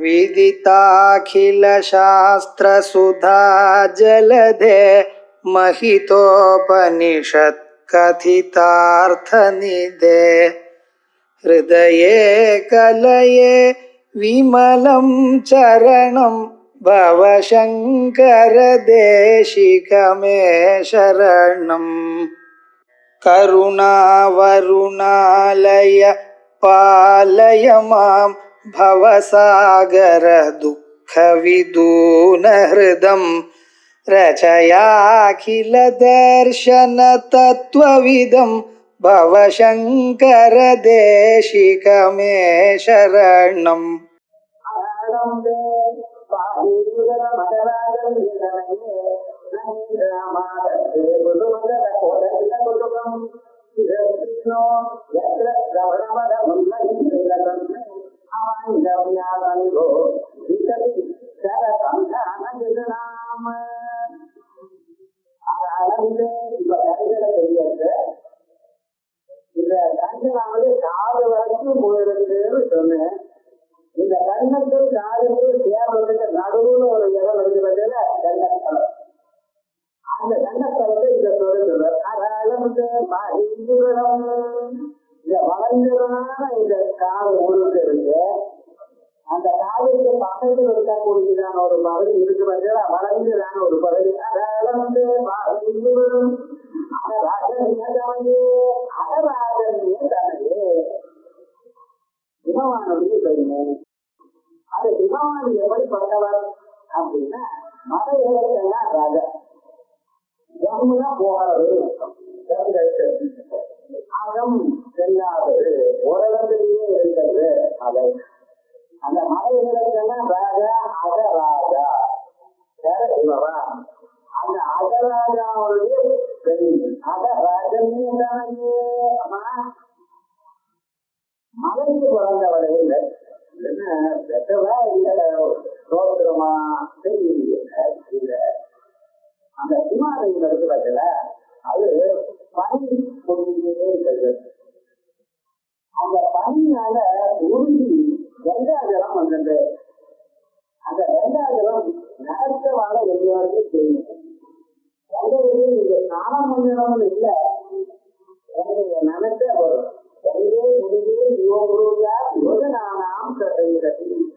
विदिताखिलशास्त्रसुधा जलधे महितोपनिषत् कथितार्थनिधे हृदये कलये विमलं चरणं भवशङ्कर देशिकमे शरणम् करुणावरुणालय पालय मां भवसागर दुःखविदूनहृदं रचयाखिल दर्शन तत्त्वविदं भवशङ्कर देशिकमे शरणम् இந்த கண்ணனாவது காது வரைக்கும் போயிருக்குன்னு சொன்னேன். இந்த கண்ணத்தில் காதுக்கு சேர்றதுக்கு நடுவுல ஒரு இடம் இருக்கிறதுல கண்ணத்தலம். அந்த கண்ணத்தலத்தை இந்த சொல்லுகிறார். இந்த வளைஞ்சதான இந்த காது முழுக்க இருக்கு. அந்த காதுக்கு பக்கத்தில் இருக்கக்கூடியதான ஒரு பகுதி இருக்கிறது, வளைஞ்சதான ஒரு பகுதி. அதெல்லாம் வந்து சிவவானுடைய பெருமை. அது சிவவான் எப்படிப்பட்டவர் அப்படின்னா மலைகளுக்கெல்லாம் ராஜா ஜம்முதான் போகிறது. அகம் செல்லாதது ஓரிடத்திலேயே இருக்கிறது மலை. அந்த மலைகளுக்கெல்லாம் ராஜா அகராஜா சிவவான். அந்த அகராஜாவுடைய பெருமை அகராஜன் மலைக்கு பிறந்தவரை இல்லை. என்ன பெற்றவா இல்ல சோத்திரமா தெரியல. அந்த சிமாலயம் இருக்கிறதுல அது பனி கொண்டே இருக்கிறது. அந்த பனியால உருகி கங்காஜலம் வந்தது. அந்த கங்காஜலம் நடத்தவால எல்லாருக்கும் தெரியும். கங்கையிலே இந்த ஸ்நானம் பண்ணணும் இல்லை, நினைச்சா வரும்.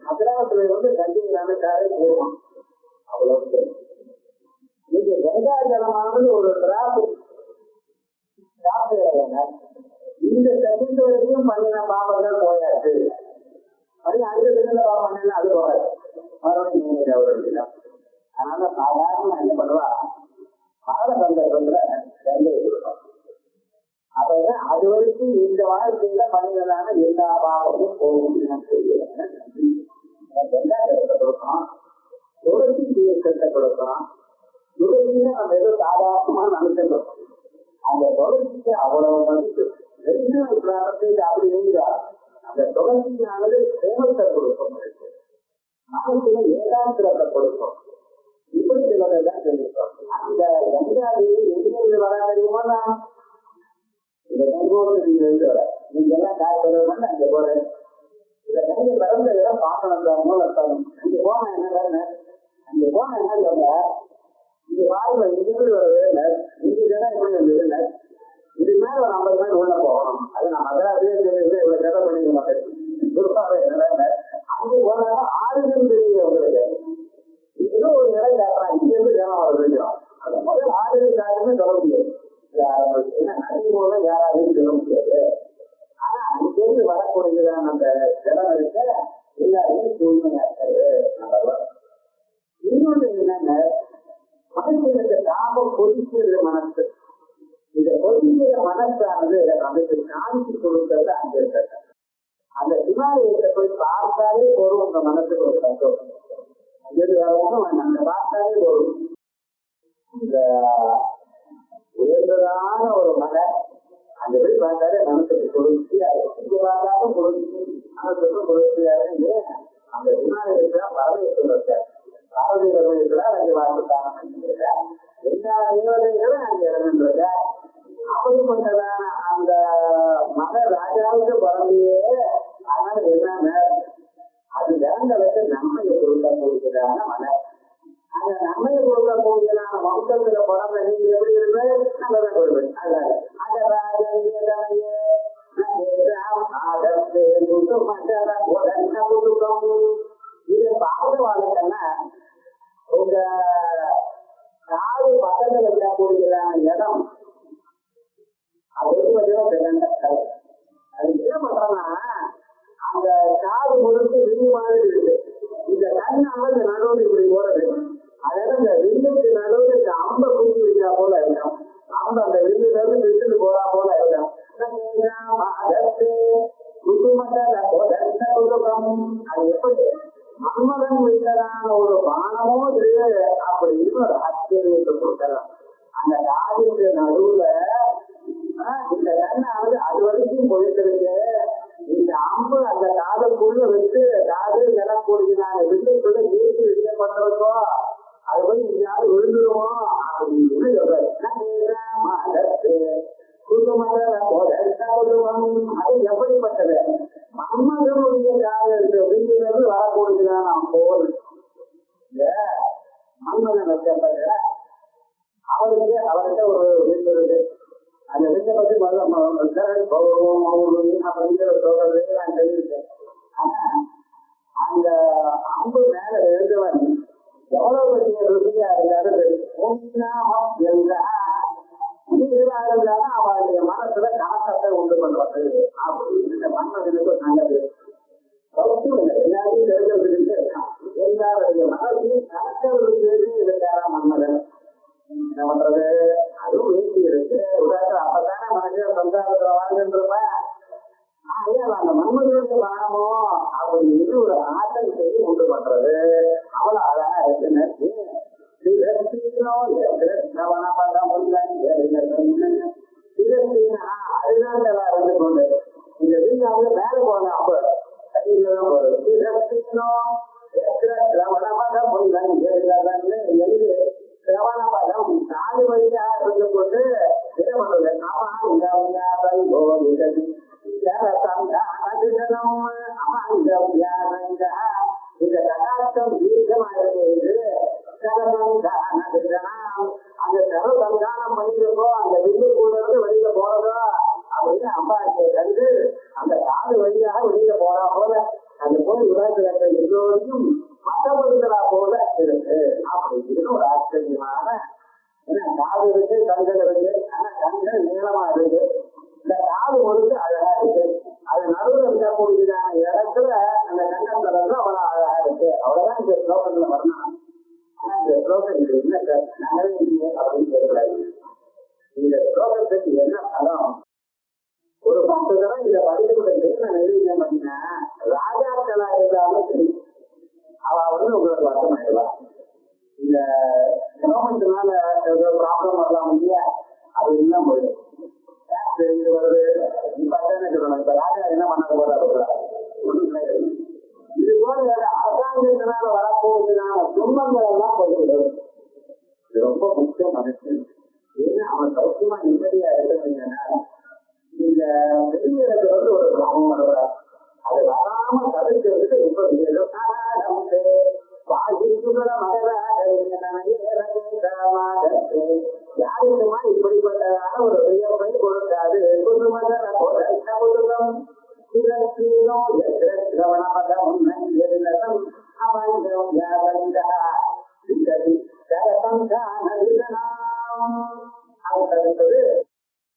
மதுராவத்துல வந்து கங்கை நினைச்சாலே போகும். அவ்வளவு நீங்க கங்கா ஜலமானது ஒரு இந்த செகண்ட் வரைக்கும் பண்ணின பாவங்கள் போயாச்சு. பண்ணி அடுத்த செகண்ட்ல பாவம் பண்ணல அது போகாது, மறுபடியும் நீங்க அவர்கள். அதனால சாதாரண என்ன பண்ணுவா, கால சந்தர்ப்பத்துல கங்கை கொடுக்கும். அப்பதான் அது வரைக்கும் இந்த வாழ்க்கையில மனிதனான எல்லா பாவமும் போகும். வெங்காயத்தை கொடுக்கணும், துளசி தீர்க்கத்தை கொடுக்கணும். துளசியில நம்ம ஏதோ சாதாரணமா நினைச்சிருக்கோம். அந்த துளசிக்கு அவ்வளவு மதிப்பு. அப்படி நீங்க அந்த துளசியானது சேமத்தை கொடுக்கும், மனசுல ஏகாந்திரத்தை கொடுக்கும். இப்படி சிலதான் சொல்லியிருக்கோம். அந்த கங்காதேவி எங்கிருந்து வர தெரியுமா? இந்த கங்கோடு வர நீங்க எல்லாம் காய்ச்சல் அங்க போறேன். இந்த கங்கை பிறந்த இடம் பார்க்கணும். அங்க போன என்ன அங்க போன என்ன சொல்ல, இங்க வாழ்வை இங்கிருந்து வரவே இல்லை, இங்க இடம் எப்படி இருந்தது, இது மேல ஒரு 50 பேர் உள்ள போகணும். அது நான் மதுராவே இவ்வளவு கதை பண்ணிக்க மாட்டேன். அங்கே போனா ஆறுகள் தெரியல உங்களுக்கு. ஏதோ ஒரு இடம் காட்டுறான், இங்க இருந்து ஜனம் வர தெரியும். அந்த முதல் ஆறுகள் காட்டுன்னு சொல்ல முடியாது. போல யாராலையும் சொல்ல முடியாது. ஆனா அங்கிருந்து வரக்கூடியதான அந்த ஜலம் இருக்க எல்லாரையும் தூய்மையாக்கிறது. இன்னொன்று என்னன்னா, மனசுக்கு தாபம் கொதிக்கிறது மனசு. இந்த கொதிக்கிற மனசானது நமக்கு காமிச்சு கொடுக்கறது அங்க இருக்கிறது. அந்த சிவாலயத்தை போய் பார்த்தாலே போதும், உங்க மனசுக்கு ஒரு சந்தோஷம். அங்கிருந்து வரவும் அந்த பார்த்தாலே போதும். இந்த உயர்ந்ததான ஒரு மலை அங்க போய் பார்த்தாலே மனசுக்கு குளிர்ச்சியா இருக்கு. இங்க பார்த்தாலும் குளிர்ச்சி, மனசுக்கு குளிர்ச்சியா இருக்கு. அந்த விமானத்தான் பரமேஸ்வரர் பரமேஸ்வரர் அங்கே வாழ்ந்துட்டாங்க. எல்லா தேவதைகளும் அங்க இறங்குன்றத அப்படிப்பட்டதான அந்த மக ராஜாவுக்கு பிறந்தையே. அதனால என்னன்னா, அதுல ஜனங்களுக்கு நன்மையை கொடுக்கக்கூடியதான மலை. அந்த நன்மையை கொடுக்கக்கூடியதான வம்சத்துல பிறந்த நீங்க எப்படி இருப்பது நல்லதான் கொடுப்பது. அதனால அந்த ராஜையே இது பாத வாழ்க்கைன்னா உங்க காது பக்கத்துல இருக்கக்கூடியதான இடம் அது என்ன பண்றோம்னா அந்த காது முழுக்க வில்லு மாதிரி இருக்கு. இந்த கண்ணால இந்த நடுவில் இப்படி போறது. அதாவது இந்த வில்லுக்கு நடுவில் இந்த அம்பை குத்தி வைக்கிறா போல இருக்கும். அம்பை அந்த வில்லுல இருந்து விட்டு போறா போல இருக்கும். அது எப்படி மன்மதன் வைத்ததான ஒரு பானமோ அப்படின்னு ஒரு ஆச்சரியத்தை கொடுக்கலாம். அந்த காதுக்கு நடுவுல இந்த கண்ணாவது அது வரைக்கும் போயிட்டு இந்த அம்பு அந்த காதுக்குள்ள வச்சு காது நிலக்கூடியதான வில்லுக்குள்ள ஏற்றி வைக்கப்பட்டிருக்கோ அது போய் எங்கேயாவது விழுந்துருவோம் அப்படின்னு அது எப்படிப்பட்டது மன்மதனுடைய காது வில்லிலிருந்து வரக்கூடியதான போல் மன்மதன் வைக்கப்பட்ட அவர்கிட்ட ஒரு வில்லு இருக்கு. அந்த வில்லை பத்தி அப்படிங்கிற சொல்றது நான் தெரிவித்தேன். ஆனா அந்த அம்பு மேல எழுந்தவன் எவ்வளவு பெரிய ருசியா இருந்தாலும் இருந்தாலும் அவருடைய மனசுல கணக்கத்தை உண்டு பண்றது அப்படின்னு மன்மதனுக்கு நல்லது. எல்லாரையும் தெரிஞ்சவர்களுக்கு இருக்கான். எல்லாருடைய மனசையும் கணக்கவர்களுக்கு இருக்காரா மன்மதன். என்ன பண்றது அதுவும் வீட்டு இருக்கு. அப்பதானே மனுஷன் சந்தானத்துல வாழ்ந்துருப்பேன். அந்த மன்மதனுடைய பானமோ அப்படின்னு ஒரு ஆட்டத்தை உண்டு பண்றது அவ்வளவு அழகா இருக்குன்னு அருகாண்டலா இருந்து கொண்டு இந்த வீணாவது மேல போன அப்ப கையில்தான் போறது. சிரவணபதம் நாலு வழியா இருந்து கொண்டு என்ன பண்றது இந்த கடாட்சம் தீர்க்கமா இருக்கு. அந்த சரசந்தானம் பண்ணிருக்கோ அந்த வில்லுக்குள்ள இருந்து வெளியில போறதோ அப்படின்னு அம்பாரியை கண்டு அந்த காது வழியாக வெளியில போறா போல அந்த போய் உலகத்துல எல்லோரையும் மதப்படுகிறா போல இருக்கு அப்படின்னு ஒரு ஆச்சரியமான. ஏன்னா காது இருக்கு கண்கள் இருக்கு. ஆனா கண்கள் நீளமா இருக்கு. இந்த காது ஒழுங்கு அழகா இருக்கு. அது நடுவில் இருக்கக்கூடியதான இடத்துல அந்த கண்ணத்துல இருந்து அவ்வளவு அழகா இருக்கு. அவ்வளவுதான் இந்த ஸ்லோகத்துல வரணும். ஆனா இந்த ஸ்லோகத்துக்கு என்ன நகரவில்லை அப்படின்னு சொல்லக்கூடாது. இந்த ஸ்லோகத்துக்கு என்ன பலம் ஒரு 10 தரம் இதை படிச்சுக்கிட்டு நான் எழுதினேன் அப்படின்னா ராஜாக்களா இருந்தாலும் சரி அவ உங்களுக்கு வருத்தமாயிடுவா. இந்த கவர்மெண்ட்னால ஏதோ ப்ராப்ளம் வரலாம் இல்லையா அது எல்லாம் போயிடும். இது வருது இப்ப சொல்லணும். இப்ப ராஜா என்ன பண்ண போறாரு இது போல அரசாங்கத்தினால வரப்போவதுனால துன்பங்கள் எல்லாம் போய்விடும். இது ரொம்ப முக்கியம் மனுஷன். ஏன்னா அவன் சௌக்கியமா நிம்மதியா இருக்கிறீங்கன்னா இந்த வெளியிடத்துல ஒரு கிராமம் வருவார். அது வராம தடுக்கிறதுக்கு ரொம்ப யாருக்குமா இப்படிப்பட்டதான ஒரு வியப்பை கொடுக்காது. அவன்